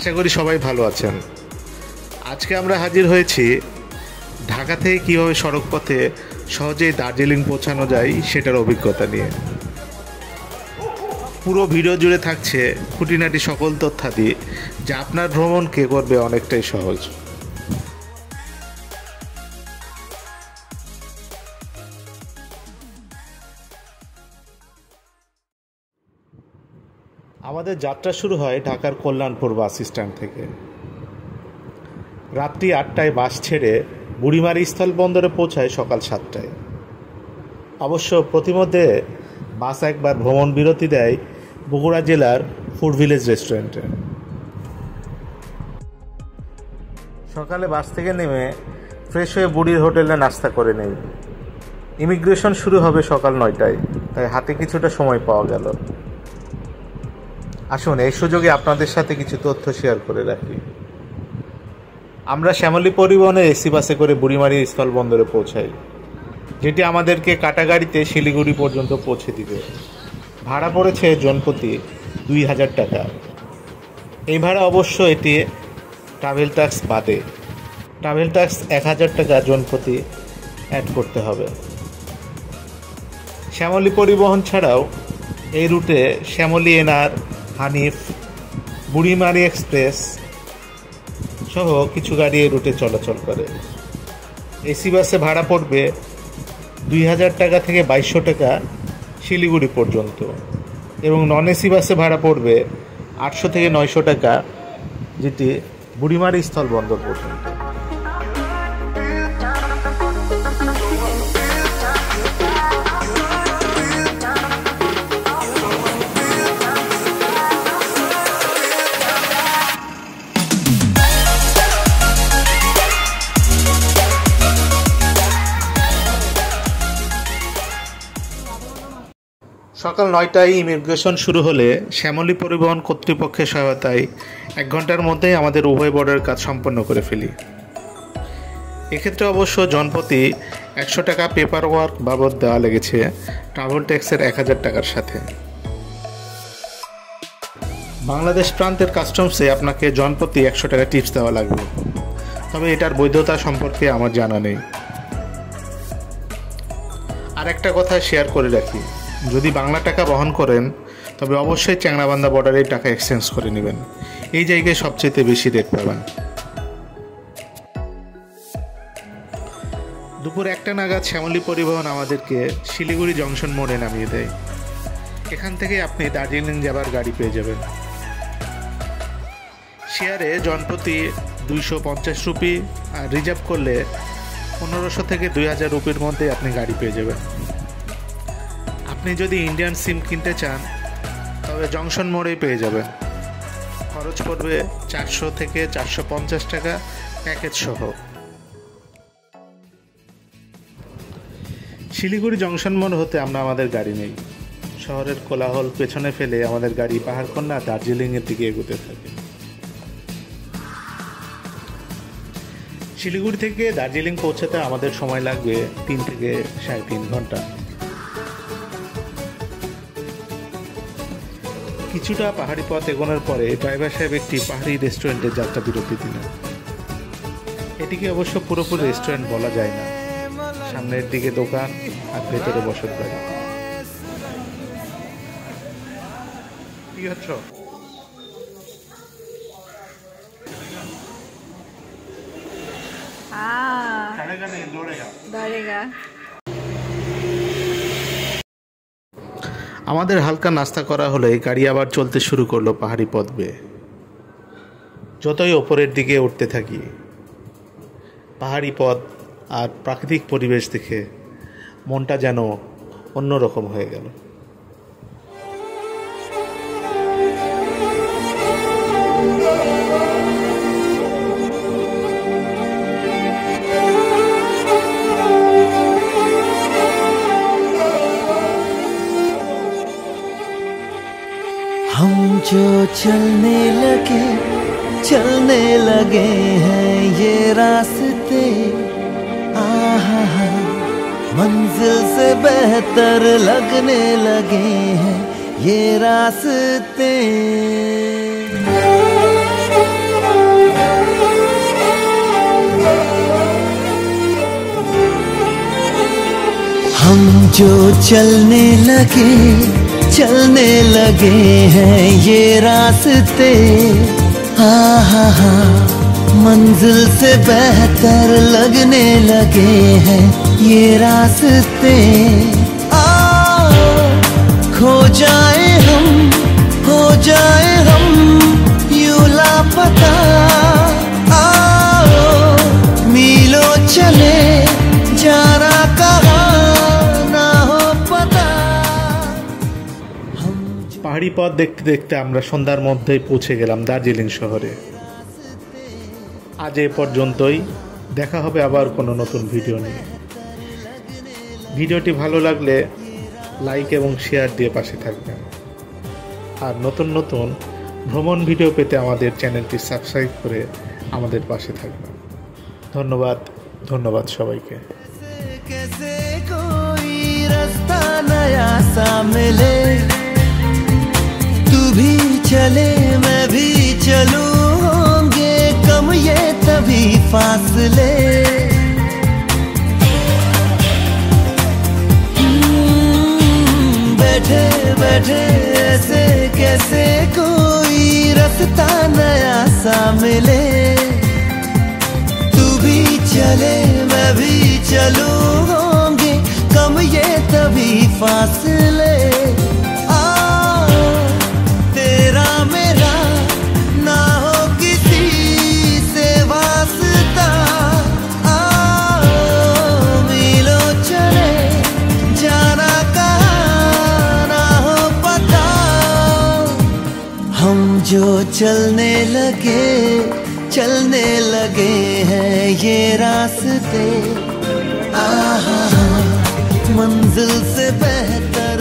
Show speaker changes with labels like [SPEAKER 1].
[SPEAKER 1] আশা করি সবাই ভালো আছেন। আজকে আমরা হাজির হয়েছি ঢাকা থেকে কীভাবে সড়কপথে সহজেই দার্জিলিং পৌঁছানো যায় সেটার অভিজ্ঞতা নিয়ে। পুরো ভিডিও জুড়ে থাকছে খুঁটিনাটি সকল তথ্যাদি, যা আপনার ভ্রমণকে করবে অনেকটাই সহজ। আমাদের যাত্রা শুরু হয় ঢাকার কল্যাণপুর বাস স্ট্যান্ড থেকে। রাত্রি 8টায় বাস ছেড়ে বুড়িমারি স্থলবন্দরে পৌঁছায় সকাল 7টায়। অবশ্য প্রতিমধ্যে বাস একবার ভ্রমণ বিরতি দেয় বগুড়া জেলার ফুড ভিলেজ রেস্টুরেন্টে। সকালে বাস থেকে নেমে ফ্রেশ হয়ে বুড়ির হোটেলে নাস্তা করে নেই। ইমিগ্রেশন শুরু হবে সকাল 9টায়, তাই হাতে কিছুটা সময় পাওয়া গেল। আসুন এই সুযোগে আপনাদের সাথে কিছু তথ্য শেয়ার করে রাখি। আমরা শ্যামলী পরিবহনের এসি বাসে করে বুড়িমারি স্থলবন্দরে পৌঁছাই, যেটি আমাদেরকে কাটাগাড়িতে শিলিগুড়ি পর্যন্ত পৌঁছে দিবে। ভাড়া পড়েছে জনপ্রতি 2000 টাকা। এই ভাড়া অবশ্য এটি ট্রাভেল ট্যাক্স বাদে। ট্রাভেল ট্যাক্স 1000 টাকা জনপ্রতি অ্যাড করতে হবে। শ্যামলী পরিবহন ছাড়াও এই রুটে শ্যামলী এনআর, হানিফ, বুড়িমারি এক্সপ্রেস সহ কিছু গাড়ি এই রুটে চলাচল করে। এসি বাসে ভাড়া পড়বে 2000 টাকা থেকে 2200 টাকা শিলিগুড়ি পর্যন্ত, এবং নন এসি বাসে ভাড়া পড়বে 800 থেকে 900 টাকা, যেটি বুড়িমারি স্থলবন্দর পর্যন্ত। সকাল 9টায় ইমিগ্রেশন শুরু হলে শ্যামলী পরিবহন কর্তৃপক্ষের সহায়তায় 1 ঘন্টার মধ্যেই আমাদের উভয় বর্ডারের কাজ সম্পন্ন করে ফেলি। এক্ষেত্রে অবশ্য জনপ্রতি 100 টাকা পেপার ওয়ার্ক বাবদ দেওয়া লেগেছে ট্রাভেল ট্যাক্সের 1000 টাকার সাথে। বাংলাদেশ প্রান্তের কাস্টমসে আপনাকে জনপ্রতি 100 টাকা টিপস দেওয়া লাগবে, তবে এটার বৈধতা সম্পর্কে আমার জানা নেই। আর একটা কথা শেয়ার করে রাখি, যদি বাংলা টাকা বহন করেন তবে অবশ্যই চ্যাংড়াবান্ধা বর্ডারে টাকা এক্সচেঞ্জ করে নেবেন। এই জায়গায় সবচেয়ে বেশি রেট পাবেন। দুপুর 1টা নাগাদ শ্যামলী পরিবহন আমাদেরকে শিলিগুড়ি জংশন মোড়ে নামিয়ে দেয়। এখান থেকে আপনি দার্জিলিং যাবার গাড়ি পেয়ে যাবেন। শেয়ারে জনপ্রতি 250 রুপি, আর রিজার্ভ করলে 1500 থেকে 2000 রুপির মধ্যে আপনি গাড়ি পেয়ে যাবেন। আপনি যদি ইন্ডিয়ান সিম কিনতে চান তবে জংশন মোড়েই পেয়ে যাবেন। খরচ পড়বে 400 থেকে 450 টাকা প্যাকেজ সহ। শিলিগুড়ি জংশন মোড় হতে আমরা আমাদের গাড়ি নেই। শহরের কোলাহল পেছনে ফেলে আমাদের গাড়ি পাহাড়কন্যা দার্জিলিংয়ের দিকে এগোতে থাকে। শিলিগুড়ি থেকে দার্জিলিং পৌঁছাতে আমাদের সময় লাগবে 3 থেকে 3.5 ঘন্টা। কিছুটা পাহাড়ি পথ এগোনোর পরে ড্রাইভার সাহেব একটি পাহাড়ি রেস্টুরেন্টে যাত্রা বিরতি দিলেন। এটিকে অবশ্য পুরোপুরি রেস্টুরেন্ট বলা যায় না, সামনের দিকে দোকান আর ভেতরে বসত বাড়ি। কি হচ্ছ? আমাদের হালকা নাস্তা করা হলে গাড়ি আবার চলতে শুরু করলো পাহাড়ি পথ বেয়ে। যতই ওপরের দিকে উঠতে থাকি, পাহাড়ি পথ আর প্রাকৃতিক পরিবেশ দেখে মনটা যেন অন্যরকম হয়ে গেল।
[SPEAKER 2] हम जो चलने लगे हैं ये रास्ते, आहा मंजिल से बेहतर लगने लगे हैं ये रास्ते। हम जो चलने लगे हैं ये रास्ते, हा मंजिल से बेहतर लगने लगे हैं ये रास्ते। खो जाए हम, हो जाए हम यूं लापता, मीलों चले जाना कहाँ ना हो पता।
[SPEAKER 1] পাহাড়ি পথ দেখতে দেখতে আমরা সন্ধ্যার মধ্যেই পৌঁছে গেলাম দার্জিলিং শহরে। আজ এ পর্যন্তই, দেখা হবে আবার কোনো নতুন ভিডিও নিয়ে। ভিডিওটি ভালো লাগলে লাইক এবং শেয়ার দিয়ে পাশে থাকবেন। আর নতুন নতুন ভ্রমণ ভিডিও পেতে আমাদের চ্যানেলটি সাবস্ক্রাইব করে আমাদের পাশে থাকবেন। ধন্যবাদ সবাইকে।
[SPEAKER 2] कैसे कोई रास्ता नया सा मिले, तू भी चले मैं भी चलूं, होंगे कम ये तभी फासले। बैठे बैठे ऐसे कैसे कोई रास्ता नया सा मिले, तू भी चले मैं भी चलूं, होंगे कम ये तभी फासले। तेरा मेरा ना हो किसी से वास्ता, मीलों चले जाना कहाँ ना हो पता। हम जो चलने लगे हैं ये रास्ते, मंजिल से बेहतर